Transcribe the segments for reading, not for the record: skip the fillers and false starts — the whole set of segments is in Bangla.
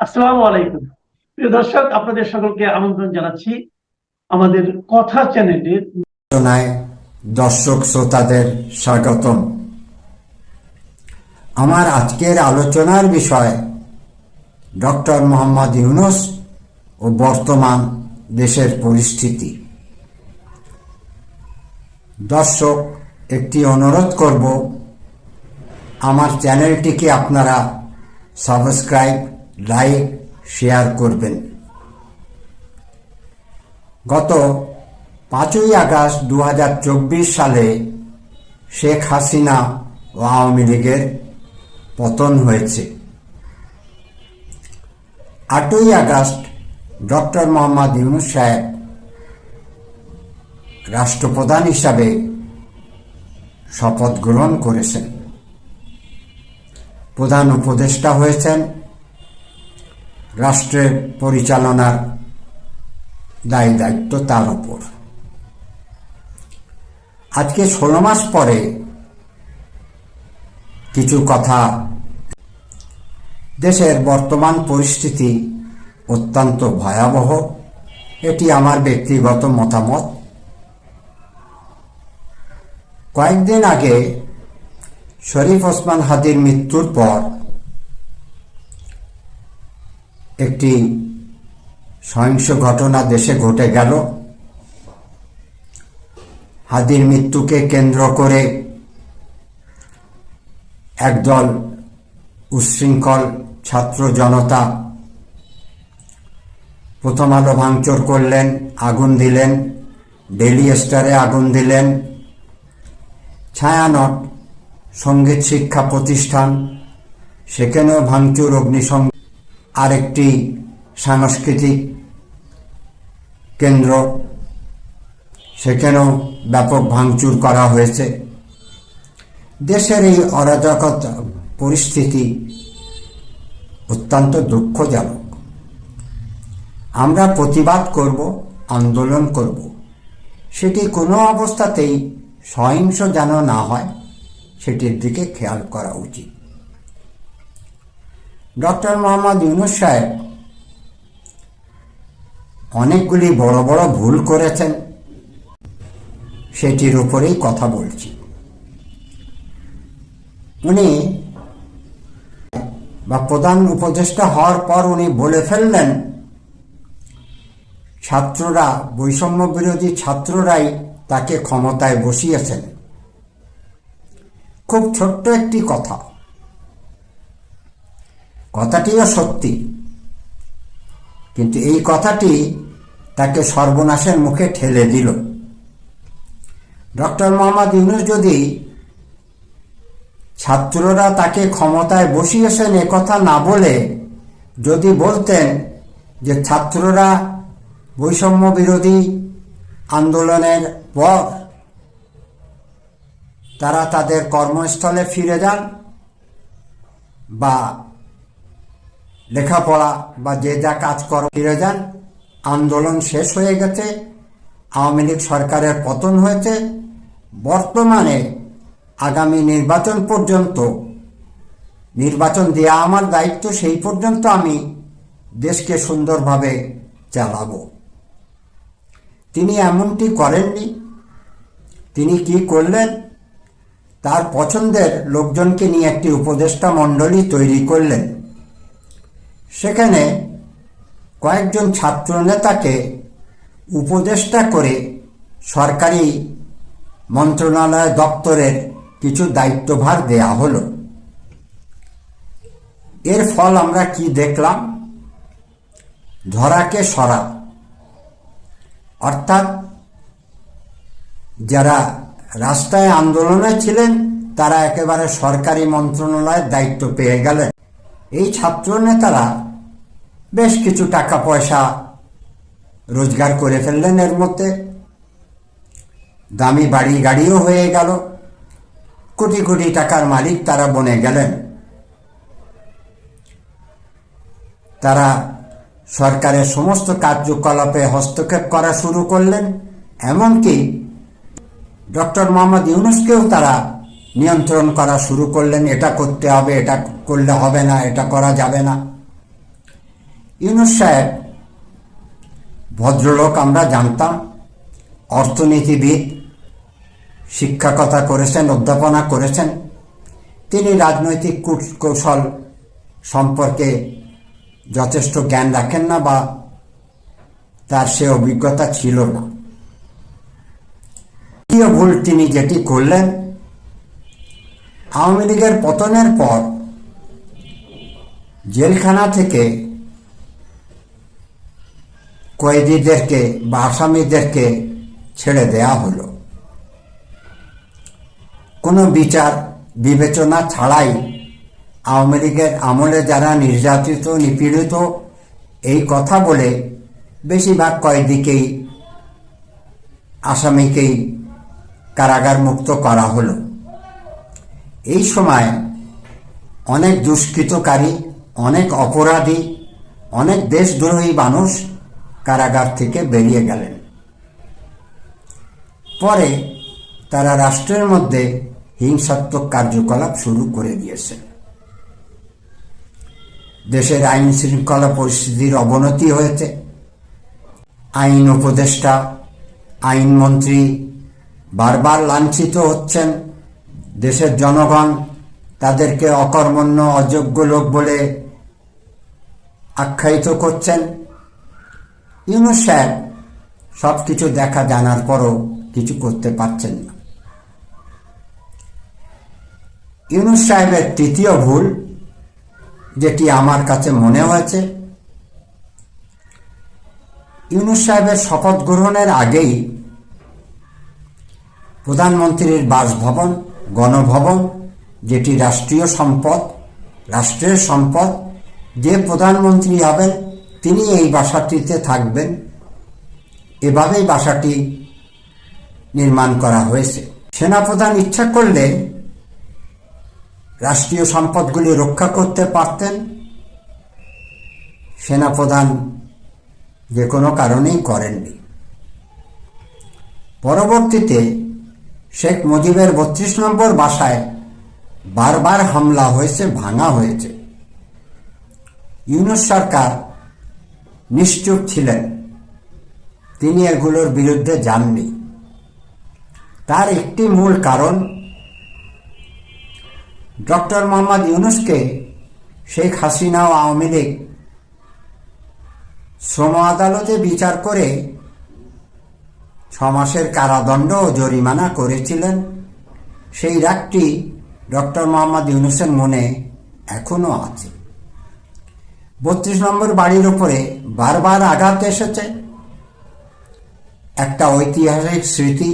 আসসালামু আলাইকুম। প্রিয় দর্শক, আপনাদের সকলকে আমন্ত্রণ জানাচ্ছি আমাদের কথা চ্যানেলের আলোচনায়। দর্শক শ্রোতাদের স্বাগতম। আমার আজকের আলোচনার বিষয় ডক্টর মোহাম্মদ ইউনূস ও বর্তমান দেশের পরিস্থিতি। দর্শক, একটি অনুরোধ করব, আমার চ্যানেলটিকে আপনারা সাবস্ক্রাইব, লাইক, শেয়ার করবেন। গত 5ই আগস্ট 2024 সালে শেখ হাসিনা ও আওয়ামী লীগের পতন হয়েছে। 8ই আগস্ট ডক্টর মোহাম্মদ ইউনূস সাহেব রাষ্ট্রপ্রধান হিসাবে শপথ গ্রহণ করেছেন। প্রধান উপদেষ্টা হয়েছেন। রাষ্ট্রের পরিচালনার দায় দায়িত্ব তার উপর। আজকে 16 মাস পরে কিছু কথা। দেশের বর্তমান পরিস্থিতি অত্যন্ত ভয়াবহ, এটি আমার ব্যক্তিগত মতামত। কয়েকদিন আগে শরীফ ওসমান হাদির মৃত্যুর পর একটি সহিংস ঘটনা দেশে ঘটে গেল। হাদির মৃত্যুকে কেন্দ্র করে একদল উচ্ছৃঙ্খল ছাত্র জনতা প্রথম আলো ভাঙচুর করলেন, আগুন দিলেন, ডেইলি স্টারে আগুন দিলেন, ছায়ানট সঙ্গীত শিক্ষা প্রতিষ্ঠান সেখানেও ভাঙচুর, অগ্নিসংযোগ, আরেকটি সাংস্কৃতিক কেন্দ্র সেখানেও ব্যাপক ভাঙচুর করা হয়েছে। দেশের এই অরাজকতা পরিস্থিতি অত্যন্ত দুঃখজনক। আমরা প্রতিবাদ করব, আন্দোলন করব, সেটি কোনো অবস্থাতেই সহিংস যেন না হয় সেটির দিকে খেয়াল করা উচিত। ডক্টর মোহাম্মদ ইউনূস সাহেব অনেকগুলি বড় বড় ভুল করেছেন, সেটির উপরেই কথা বলছি। উনি প্রধান উপদেষ্টা হওয়ার পর উনি বলে ফেললেন ছাত্ররা, বৈষম্য বিরোধী ছাত্ররাই তাকে ক্ষমতায় বসিয়েছেন। খুব ছোট্ট একটি কথা, কথাটিও সত্যি, কিন্তু এই কথাটি তাকে সর্বনাশের মুখে ঠেলে দিল। ডক্টর মোহাম্মদ ইউনূস যদি ছাত্ররা তাকে ক্ষমতায় বসিয়েছেন একথা না বলে যদি বলতেন যে ছাত্ররা বৈষম্য বিরোধী আন্দোলনের পর তারা তাদের কর্মস্থলে ফিরে যান বা লেখাপড়া বা যে যা কাজ করে ফিরে যান, আন্দোলন শেষ হয়ে গেছে, আওয়ামী লীগ সরকারের পতন হয়েছে, বর্তমানে আগামী নির্বাচন পর্যন্ত, নির্বাচন দেয়া আমার দায়িত্ব, সেই পর্যন্ত আমি দেশকে সুন্দরভাবে চালাবো। তিনি এমনটি করেননি। তিনি কি করলেন? তার পছন্দের লোকজনকে নিয়ে একটি উপদেষ্টা মণ্ডলী তৈরি করলেন। সেখানে কয়েকজন ছাত্র নেতাকে উপদেষ্টা করে সরকারি মন্ত্রণালয় দপ্তরের কিছু দায়িত্বভার দেয়া হলো। এর ফল আমরা কি দেখলাম? ধরাকে সরা, অর্থাৎ যারা রাস্তায় আন্দোলনে ছিলেন তারা একেবারে সরকারি মন্ত্রণালয়ের দায়িত্ব পেয়ে গেলেন। এই ছাত্র নেতারা বেশ কিছু টাকা পয়সা রোজগার করে ফেললেন, এর মধ্যে দামি বাড়ি গাড়িও হয়ে গেল, কোটি কোটি টাকার মালিক তারা বনে গেলেন। তারা সরকারের সমস্ত কার্যকলাপে হস্তক্ষেপ করা শুরু করলেন, এমনকি ডক্টর মোহাম্মদ ইউনূসকেও তারা নিয়ন্ত্রণ করা শুরু করলেন। এটা করতে হবে, এটা করলে হবে না, এটা করা যাবে না। ইউনূস সাহেব ভদ্রলোক, আমরা জানতাম, অর্থনীতিবিদ, শিক্ষকতা করেছেন, অধ্যাপনা করেছেন। তিনি রাজনৈতিক কৌশল সম্পর্কে যথেষ্ট জ্ঞান রাখেন না বা তার সে অভিজ্ঞতা ছিল না। দ্বিতীয় ভুল তিনি যেটি করলেন, আওয়ামী লীগের পতনের পর জেলখানা থেকে কয়েদিদেরকে বা আসামিদেরকে ছেড়ে দেয়া হলো কোনো বিচার বিবেচনা ছাড়াই। আওয়ামী লীগের আমলে যারা নির্যাতিত, নিপীড়িত, এই কথা বলে বেশিরভাগ কয়েদিকেই, আসামিকেই কারাগার মুক্ত করা হলো। এই সময় অনেক দুষ্কৃতকারী, অনেক অপরাধী, অনেক দেশদ্রোহী মানুষ কারাগার থেকে বেরিয়ে গেলেন। পরে তারা রাষ্ট্রের মধ্যে হিংসাত্মক কার্যকলাপ শুরু করে দিয়েছে। দেশের আইন শৃঙ্খলা পরিস্থিতির অবনতি হয়েছে। আইন উপদেষ্টা, আইনমন্ত্রী বারবার লাঞ্ছিত হচ্ছেন। দেশের জনগণ তাদেরকে অকর্মণ্য, অযোগ্য লোক বলে আখ্যায়িত করছেন। ইউনূস সাহেব সব কিছু দেখা জানার পরও কিছু করতে পারছেন না। ইউনূস সাহেবের তৃতীয় ভুল, যেটি আমার কাছে মনে হয়েছে, ইউনূস সাহেবের শপথ গ্রহণের আগেই প্রধানমন্ত্রীর বাসভবন, গণভবন, যেটি রাষ্ট্রীয় সম্পদ, রাষ্ট্রের সম্পদ, যে প্রধানমন্ত্রী হবেন তিনি এই বাসাটিতে থাকবেন, এভাবেই বাসাটি নির্মাণ করা হয়েছে। সেনাপ্রধান ইচ্ছা করলে রাষ্ট্রীয় সম্পদগুলি রক্ষা করতে পারতেন। সেনাপ্রধান যে কোনো কারণেই করেননি। পরবর্তীতে শেখ মুজিবের ৩২ নম্বর বাসায় বারবার হামলা হয়েছে, ভাঙা হয়েছে। ইউনূস সরকার নিশ্চুপ ছিলেন, তিনি এগুলোর বিরুদ্ধে যাননি। তার একটি মূল কারণ, ডক্টর মোহাম্মদ ইউনূসকে শেখ হাসিনা ও আওয়ামী লীগ শ্রম আদালতে বিচার করে ৬ মাসের কারাদণ্ড ও জরিমানা করেছিলেন। সেই রাগটি ডক্টর মোহাম্মদ ইউনূসের মনে এখনো আছে। ৩২ নম্বর বাড়ির উপরে বারবার আঘাত এসেছে, একটা ঐতিহাসিক স্মৃতি।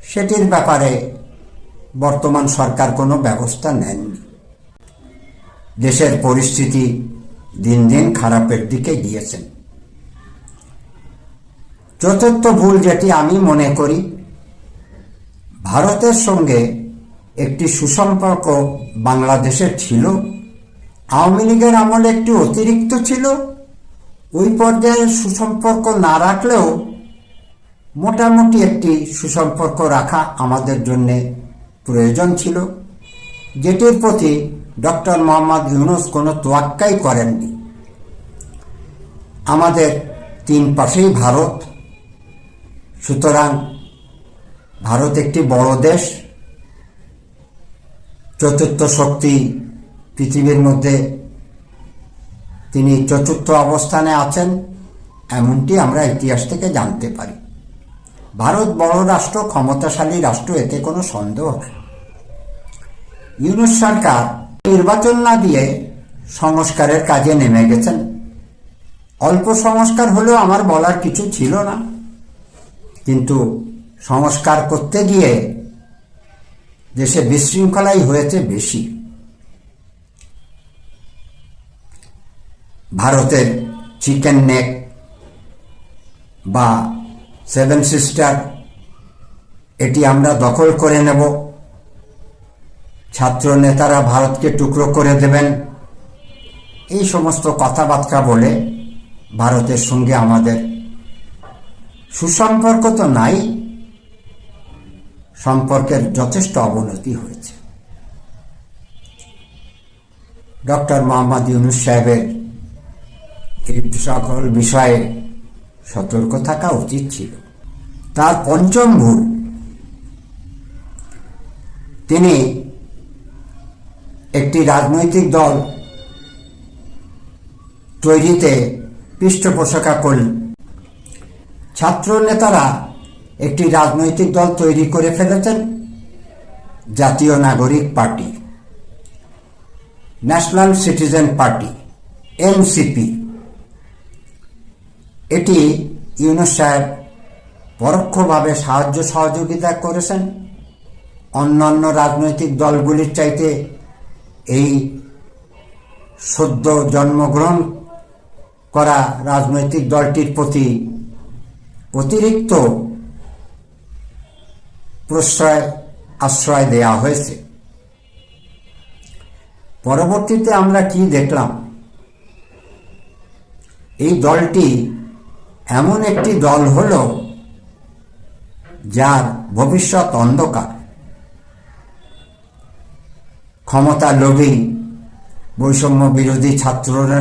সেটির ব্যাপারে বর্তমান সরকার কোনো ব্যবস্থা নেননি। দেশের পরিস্থিতি দিন দিন খারাপের দিকে গিয়েছে। চতুর্থ ভুল, যেটি আমি মনে করি, ভারতের সঙ্গে একটি সুসম্পর্ক বাংলাদেশের ছিল, আওয়ামী লীগের আমলে একটি অতিরিক্ত ছিল। ওই পর্যায়ে সুসম্পর্ক না রাখলেও মোটামুটি একটি সুসম্পর্ক রাখা আমাদের জন্য প্রয়োজন ছিল, যেটির প্রতি ডক্টর মোহাম্মদ ইউনূস কোনো তোয়াক্কাই করেননি। আমাদের 3 পাশেই ভারত, সুতরাং ভারত একটি বড় দেশ, চতুর্থ শক্তি পৃথিবীর মধ্যে তিনি চতুর্থ অবস্থানে আছেন, এমনটি আমরা ইতিহাস থেকে জানতে পারি। ভারত বড় রাষ্ট্র, ক্ষমতাশালী রাষ্ট্র, এতে কোনো সন্দেহ নেই। ইউনূস সরকার নির্বাচন না দিয়ে সংস্কারের কাজে নেমে গেছেন। অল্প সংস্কার হলেও আমার বলার কিছু ছিল না, কিন্তু সংস্কার করতে গিয়ে দেশে বিশৃঙ্খলাই হয়েছে বেশি। ভারতের চিকেন নেক বা 7 সিস্টার, এটি আমরা দখল করে নেব, ছাত্র নেতারা ভারতকে টুকরো করে দেবেন, এই সমস্ত কথাবার্তা বলে ভারতের সঙ্গে আমাদের সুসম্পর্ক তো নাই, সম্পর্কের যথেষ্ট অবনতি হয়েছে। ডক্টর মোহাম্মদ ইউনূস সাহেবের এই সকল বিষয়ে সতর্ক থাকা উচিত ছিল। তার পঞ্চম ভুল, তিনি একটি রাজনৈতিক দল তৈরিতে পৃষ্ঠপোষকতা করলেন। ছাত্র নেতারা একটি রাজনৈতিক দল তৈরি করে ফেলেছেন, জাতীয় নাগরিক party, national citizen party, NCP. এটি ইউনূস সাহেব পরোক্ষভাবে সাহায্য সহযোগিতা করেছেন। অন্যান্য রাজনৈতিক দলগুলির চাইতে এই সদ্য জন্মগ্রহণ করা রাজনৈতিক দলটির প্রতি অতিরিক্ত আশ্রয় দেয়া হয়েছে। পরবর্তীতে আমরা কি দেখলাম, এই দলটি এমন একটি দল হল যার ভবিষ্যৎ অন্ধকার। ক্ষমতা লোভী বৈষম্য বিরোধী ছাত্ররা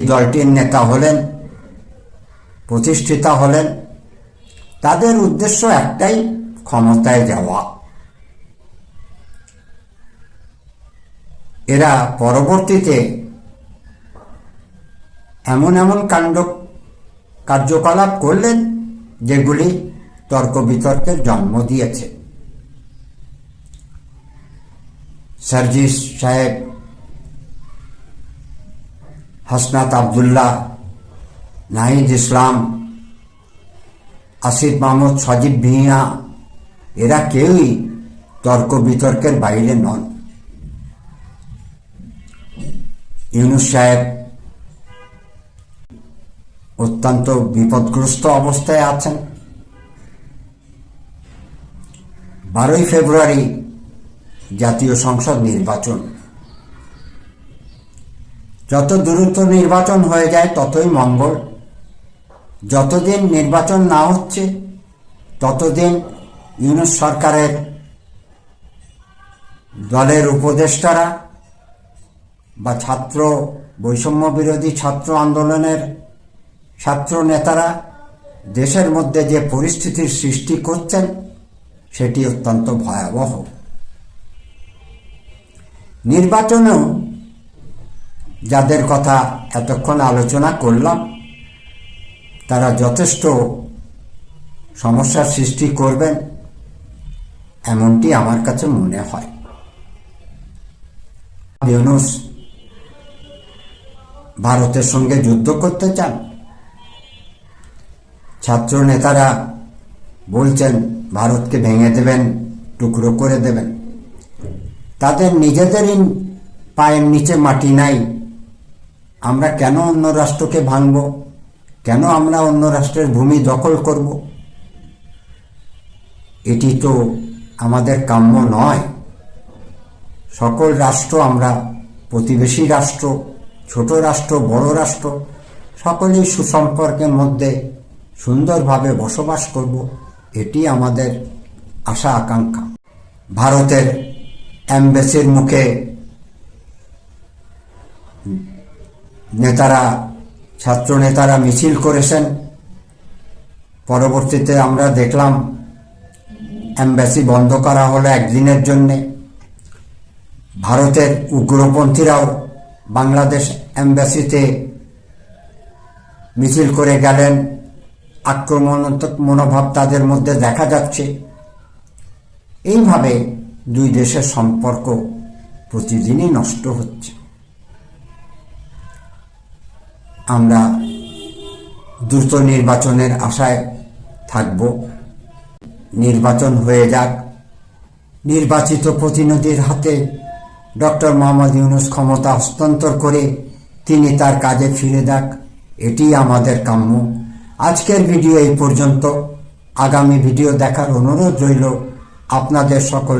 দলটির নেতা হলেন, প্রতিষ্ঠিতা হলেন। তাদের উদ্দেশ্য একটাই, ক্ষমতায় যাওয়া। এরা পরবর্তীতে এমন এমন কার্যকলাপ করলেন যেগুলি তর্ক বিতর্কের জন্ম দিয়েছে। সার্জিস সাহেব, হাসনাত আবদুল্লাহ, নাহিদ ইসলাম, আসিফ মাহমুদ, সজীব ভুঁইয়া, এরা কেউই তর্ক বিতর্কের বাইরে নন। ইউনূস সাহেব অত্যন্ত বিপদগ্রস্ত অবস্থায় আছেন। 12ই ফেব্রুয়ারি জাতীয় সংসদ নির্বাচন। যত দ্রুত নির্বাচন হয়ে যায় ততই মঙ্গল। যতদিন নির্বাচন না হচ্ছে ততদিন ইউনূস সরকারের দলের উপদেষ্টারা বা বৈষম্য বিরোধী ছাত্র আন্দোলনের ছাত্র নেতারা দেশের মধ্যে যে পরিস্থিতির সৃষ্টি করছেন সেটি অত্যন্ত ভয়াবহ। নির্বাচনেও যাদের কথা এতক্ষণ আলোচনা করলাম তারা যথেষ্ট সমস্যার সৃষ্টি করবেন এমনটি আমার কাছে মনে হয়। ইউনূস ভারতের সঙ্গে যুদ্ধ করতে চান। ছাত্র নেতারা বলছেন ভারতকে ভেঙে দেবেন, টুকরো করে দেবেন। তাদের নিজেদেরই পায়ের নিচে মাটি নাই। আমরা কেন অন্য রাষ্ট্রকে ভাঙব? কেন আমরা অন্য রাষ্ট্রের ভূমি দখল করব? এটি তো আমাদের কাম্য নয়। সকল রাষ্ট্র আমরা প্রতিবেশী রাষ্ট্র, ছোট রাষ্ট্র, বড় রাষ্ট্র, সকলেই সুসম্পর্কের মধ্যে সুন্দরভাবে বসবাস করব, এটি আমাদের আশা আকাঙ্ক্ষা। ভারতের এমবেসির মুখে ছাত্র নেতারা মিছিল করেছেন। পরবর্তীতে আমরা দেখলাম এমবেসি বন্ধ করা হলো একদিনের জন্যে। ভারতের উগ্রপন্থীরাও বাংলাদেশ এমবেসিতে মিছিল করে গেলেন। আক্রমণাত্মক মনোভাব তাদের মধ্যে দেখা যাচ্ছে। এইভাবে দুই দেশের সম্পর্ক প্রতিদিনই নষ্ট হচ্ছে। আমরা দ্রুত নির্বাচনের আশায় থাকব। নির্বাচন হয়ে যাক, নির্বাচিত প্রতিনিধির হাতে ডক্টর মোহাম্মদ ইউনূস ক্ষমতা হস্তান্তর করে তিনি তার কাজে ফিরে যাক, এটি আমাদের কাম্য। আজকের ভিডিও এই পর্যন্ত। আগামী ভিডিও দেখার অনুরোধ রইল আপনাদের সকল।